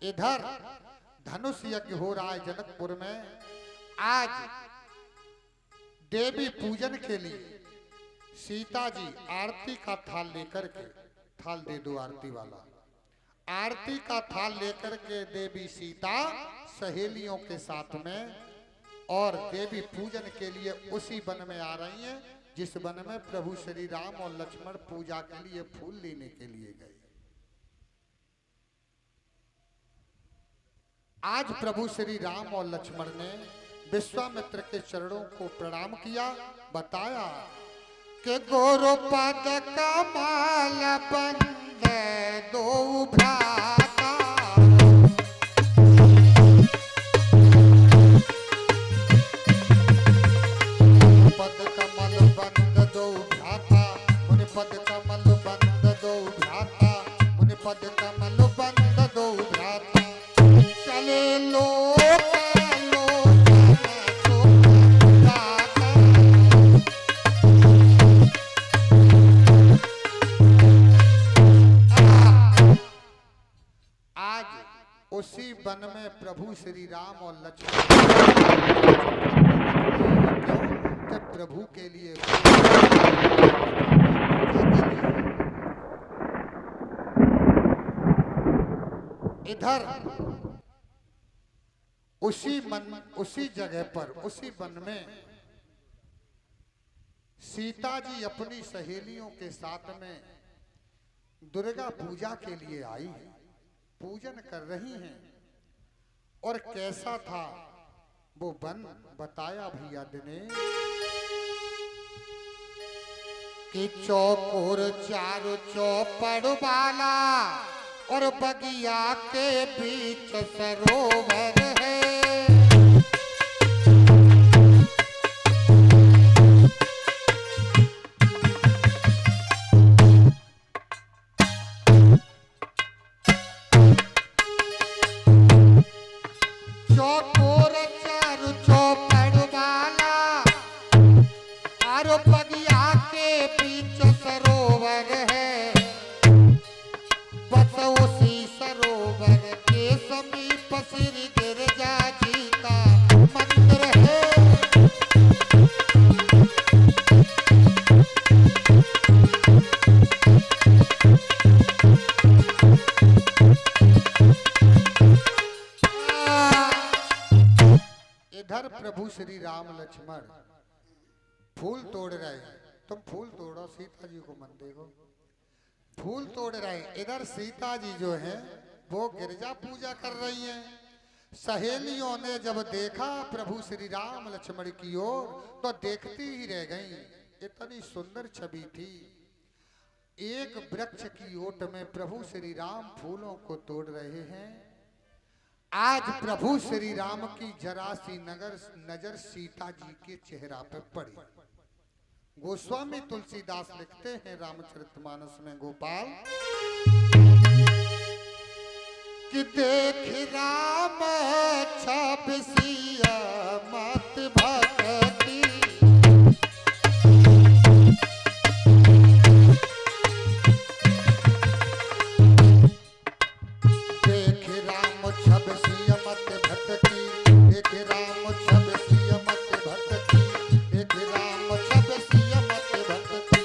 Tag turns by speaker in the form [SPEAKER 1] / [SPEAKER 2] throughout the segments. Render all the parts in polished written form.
[SPEAKER 1] इधर धनुष यज्ञ हो रहा है जनकपुर में। आज देवी पूजन के लिए सीता जी आरती का थाल लेकर के, थाल दे दो आरती वाला, आरती का थाल लेकर के देवी सीता सहेलियों के साथ में और देवी पूजन के लिए उसी वन में आ रही हैं जिस वन में प्रभु श्री राम और लक्ष्मण पूजा के लिए फूल लेने के लिए गए। आज प्रभु श्री राम और लक्ष्मण ने विश्वामित्र के चरणों को प्रणाम किया, बताया कि गोरु पद कमल बंद दो भ्राता, पद कमल बंद दो भ्राता, मुनि पद कमल बंद दो भ्राता, मुनि पद कमल बंद दो भ्राता, चले लोक उसी वन में प्रभु श्री राम और लक्ष्मण के प्रभु के लिए इधर उसी जगह पर उसी वन में सीता जी अपनी सहेलियों के साथ में दुर्गा पूजा के लिए आई है, पूजन कर रही हैं। और कैसा था वो वन, बताया भैया दिनेश कि चौकोर चारों चौपड़ वाला और बगिया के बीच सरोवर है, प्रभु श्री राम लक्ष्मण फूल तोड़ रहे हैं। तुम फूल तोड़ो, सीता जी को मन देखो, फूल तोड़ रहे हैं। इधर सीता जी जो है वो गिरजा पूजा कर रही हैं। सहेलियों ने जब देखा प्रभु श्री राम लक्ष्मण की ओर तो देखती ही रह गईं। इतनी सुंदर छवि थी। एक वृक्ष की ओट में प्रभु श्री राम फूलों को तोड़ रहे हैं। आज प्रभु श्री राम की जरा सी नजर सीता जी के चेहरा पे पड़ी। गोस्वामी तुलसीदास लिखते हैं रामचरितमानस में, गोपाल कि देख राम छाप सिया मत भक्ति, देख राम छब सिया मत भक्ति, देख राम छब सिया मत भक्ति, देख राम छब सिया मत भक्ति,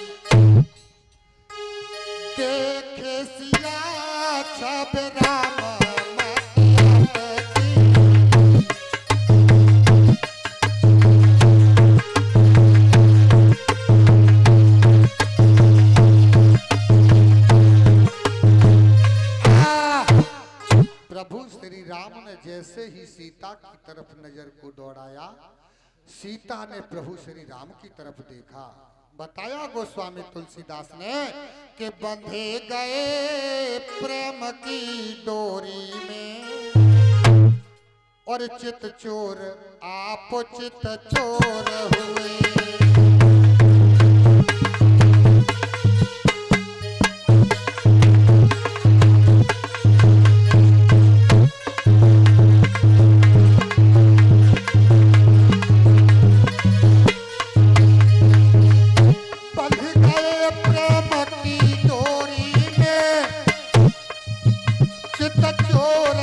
[SPEAKER 1] देख सिया छब राम जैसे ही सीता की तरफ नजर को दौड़ाया, सीता ने प्रभु श्री राम की तरफ देखा। बताया गोस्वामी तुलसीदास ने कि बंधे गए प्रेम की डोरी में और चित चोर आप चित चोर हुए। चित चोर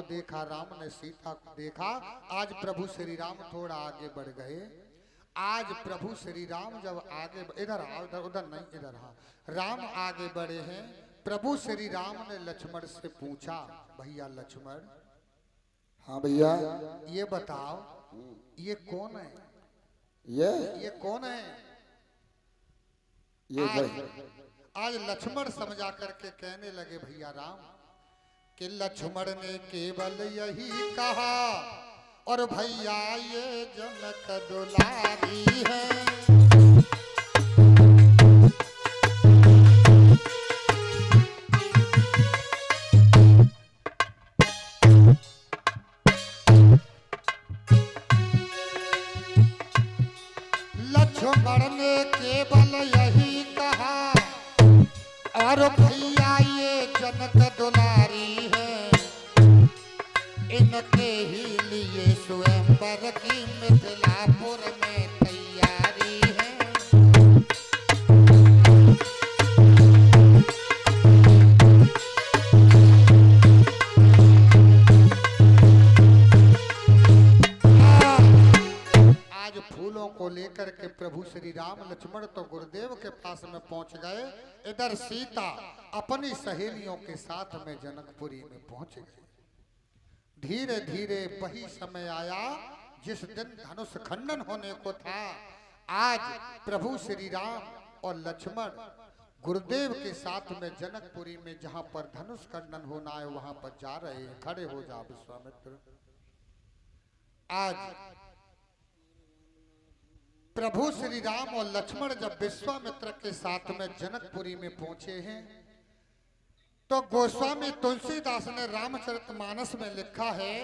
[SPEAKER 1] देखा, राम ने सीता को देखा। आज प्रभु श्री राम थोड़ा आगे बढ़ गए। आज प्रभु श्री राम जब आगे, इधर आओ, इधर उधर नहीं, इधर, हाँ, राम आगे बढ़े हैं। प्रभु श्री राम ने लक्ष्मण से पूछा, भैया लक्ष्मण,
[SPEAKER 2] हाँ भैया,
[SPEAKER 1] ये बताओ ये कौन है? ये कौन है?
[SPEAKER 2] ये
[SPEAKER 1] आज लक्ष्मण समझा करके कहने लगे, भैया राम, कि लक्ष्मण ने केवल यही कहा, और भैया ये जनक दुलारी है। लक्ष्मण ने केवल यही कहा, और भैया ये जनक दुलारी है। इनके ही लिए स्वयंवर की मिथिलापुर में तैयारी है। आज फूलों को लेकर के प्रभु श्री राम लक्ष्मण तो गुरुदेव के पास में पहुंच गए। इधर सीता अपनी सहेलियों के साथ में जनकपुरी में पहुंच गई। धीरे धीरे वही समय आया जिस दिन धनुष खंडन होने को था। आज प्रभु श्री राम और लक्ष्मण गुरुदेव के साथ में जनकपुरी में जहां पर धनुष खंडन होना है वहां पर जा रहे हैं। खड़े हो जा विश्वामित्र। आज प्रभु श्री राम और लक्ष्मण जब विश्वामित्र के साथ में जनकपुरी में पहुंचे हैं तो गोस्वामी तुलसीदास ने रामचरितमानस में लिखा है,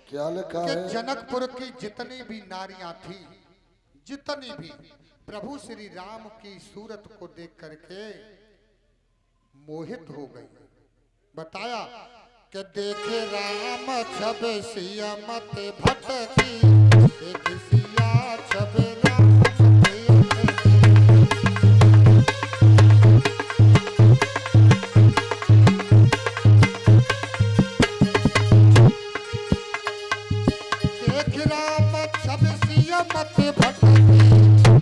[SPEAKER 2] क्या लिखा
[SPEAKER 1] कि
[SPEAKER 2] है?
[SPEAKER 1] जनकपुर की जितनी भी नारियां थी, जितनी भी, प्रभु श्री राम की सूरत को देख करके मोहित हो गई। बताया कि देखे राम छब सिया मत भटकी, देख सिया छब राम मत भटकी,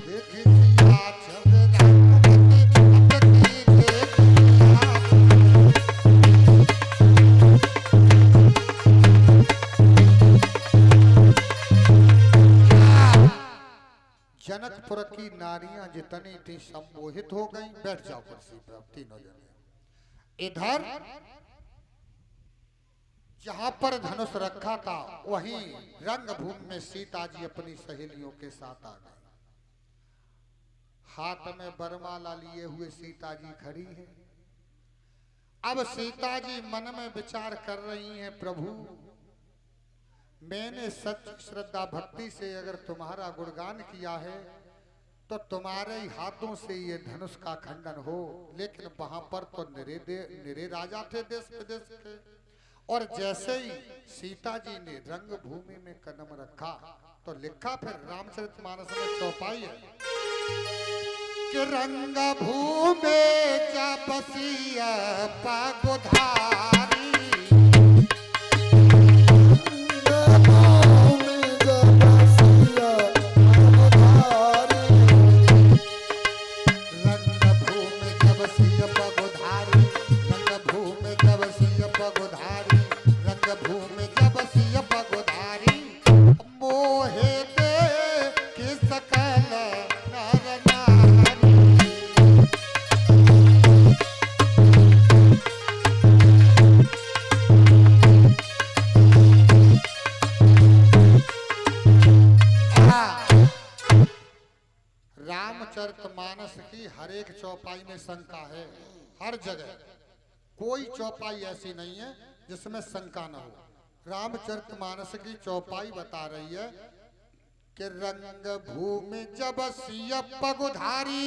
[SPEAKER 1] देख सिया छब राम मत भटकी, देख जनकपुर की नारियां जितनी थी सम्मोहित हो गई। बैठ जाओ कुर्सी पर तीनों जने। इधर जहां पर धनुष रखा था वहीं रंगभूमि में सीता जी अपनी सहेलियों के साथ आ गई। हाथ में बरमाला लिए हुए सीता जी खड़ी है। अब सीता जी मन में विचार कर रही हैं, प्रभु मैंने सच श्रद्धा भक्ति से अगर तुम्हारा गुणगान किया है तो तुम्हारे ही हाथों से ये धनुष का खंडन हो। लेकिन वहां पर तो निरे राजा थे देश विदेश के। और जैसे ही सीता जी ने रंगभूमि में कदम रखा तो लिखा फिर रामचरितमानस में चौपाई है कि रंगभूमि जा बसिया पागुधारी, रामचरितमानस की हर एक चौपाई में शंका है। हर जगह कोई चौपाई ऐसी नहीं है जिसमें शंका न हो। रामचरितमानस की चौपाई बता रही है कि रंग भूमि जब सिय पगुधारी,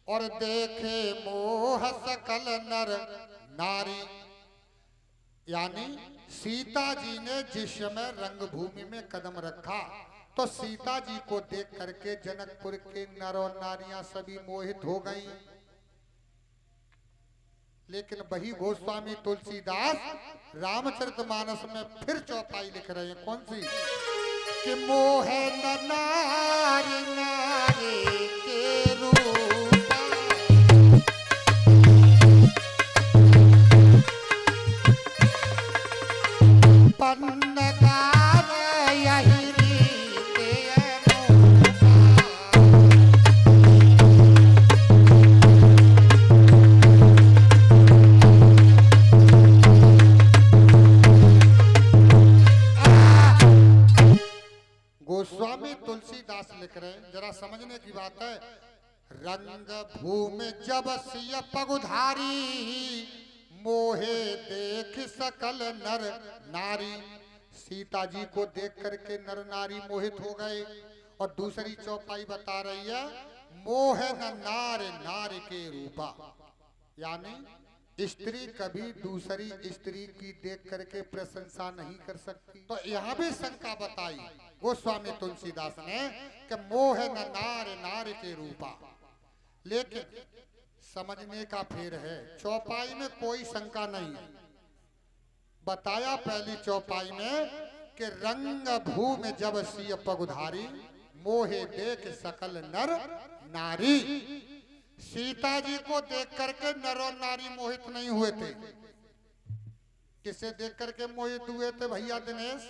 [SPEAKER 1] और देखे मोह सकल नर नारी। यानी सीता जी ने जिस समय रंगभूमि में कदम रखा तो सीता जी को देख करके जनकपुर के नर और नारियां सभी मोहित हो गईं। लेकिन वही गोस्वामी तुलसीदास रामचरितमानस में फिर चौपाई लिख रहे हैं। कौन सी? कि मोह न नारी नारी के रूपा, पन्नगार यही रीते अनूपा। गोस्वामी तुलसीदास लिख रहे हैं, जरा समझने की बात है। रंग भूमि जब सिय पगुधारी, मोहे देख सकल नर नारी। सीता जी को देख करके नर नारी मोहित हो गए। और दूसरी चौपाई बता रही है, मोह न नार नार के रूपा, यानी स्त्री कभी दूसरी स्त्री की देख करके प्रशंसा नहीं कर सकती। तो यहाँ भी शंका बताई गोस्वामी तुलसीदास ने कि मोह न नार नार के रूपा। लेकिन समझने का फेर है, चौपाई में कोई शंका नहीं है। बताया पहली चौपाई में कि रंग भूमि जब सिय पगुधारी, मोहे देख सकल नर नारी। सीता जी को देख करके नर और नारी मोहित नहीं हुए थे। किसे देख करके मोहित हुए थे भैया दिनेश?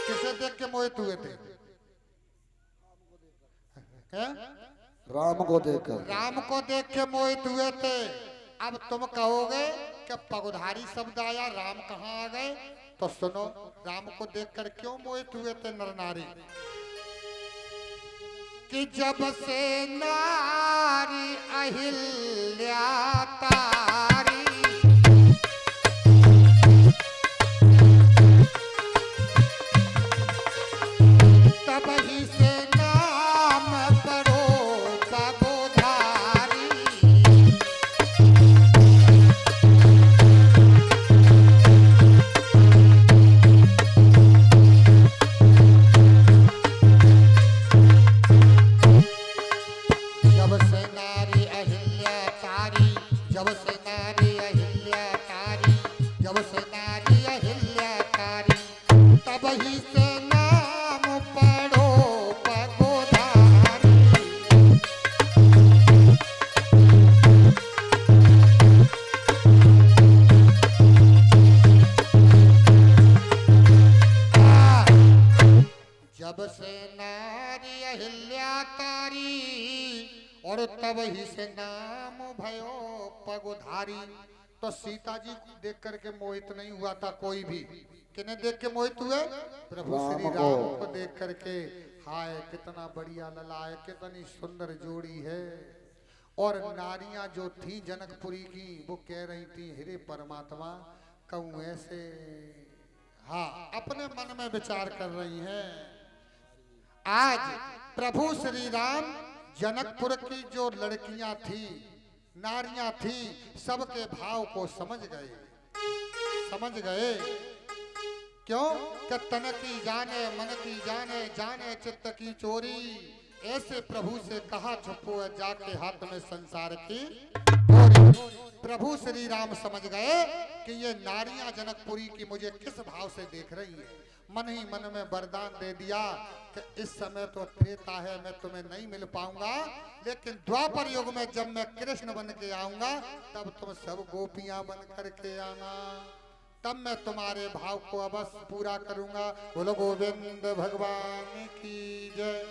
[SPEAKER 1] किसे देख के मोहित हुए थे? हैं?
[SPEAKER 2] राम को देखकर।
[SPEAKER 1] राम को देख के मोहित हुए थे। अब तुम कहोगे कि पगुधारी शब्द आया, राम कहाँ आ गए? तो सुनो, राम को देखकर क्यों मोहित हुए थे नर नारी? कि जब से नारी अहिल्या तारी, तब ही से नाम पड़ो पगोधारी। जब से नारी अहिल्या तारी, जब से नारी अहिल्या तारी, जब से नारी अहिल्या तारी, तब ही से नाम पढ़ो पगोधारी। जब से नारी अहिल्या तारी और तब ही से नाम भयो पगोधारी। तो सीता जी को देख करके मोहित नहीं हुआ था कोई भी। किन्हें देख के मोहित हुए? प्रभु श्री राम को देख करके। हाय कितना बढ़िया लला है, कितनी सुंदर जोड़ी है। और नारियां जो थी जनकपुरी की, वो कह रही थी, हे परमात्मा कहूँ ऐसे, हाँ अपने मन में विचार कर रही हैं। आज प्रभु श्री राम जनकपुर की जो लड़कियां थी, नारियां थी, सबके भाव को समझ गए। समझ गए क्यों? कि तन की जाने मन की जाने, जाने चित्त की चोरी। ऐसे प्रभु से कहा छुपो है जाके हाथ में संसार की डोरी। प्रभु श्री राम समझ गए कि ये नारियां जनकपुरी की मुझे किस भाव से देख रही है। मन ही मन में वरदान दे दिया कि इस समय तो त्रेता है, मैं तुम्हें नहीं मिल पाऊंगा, लेकिन द्वापर युग में जब मैं कृष्ण बन के आऊंगा, तब तुम सब गोपियां बन करके आना, तब मैं तुम्हारे भाव को अवश्य पूरा करूंगा। बोलो गोविंद भगवान की जय।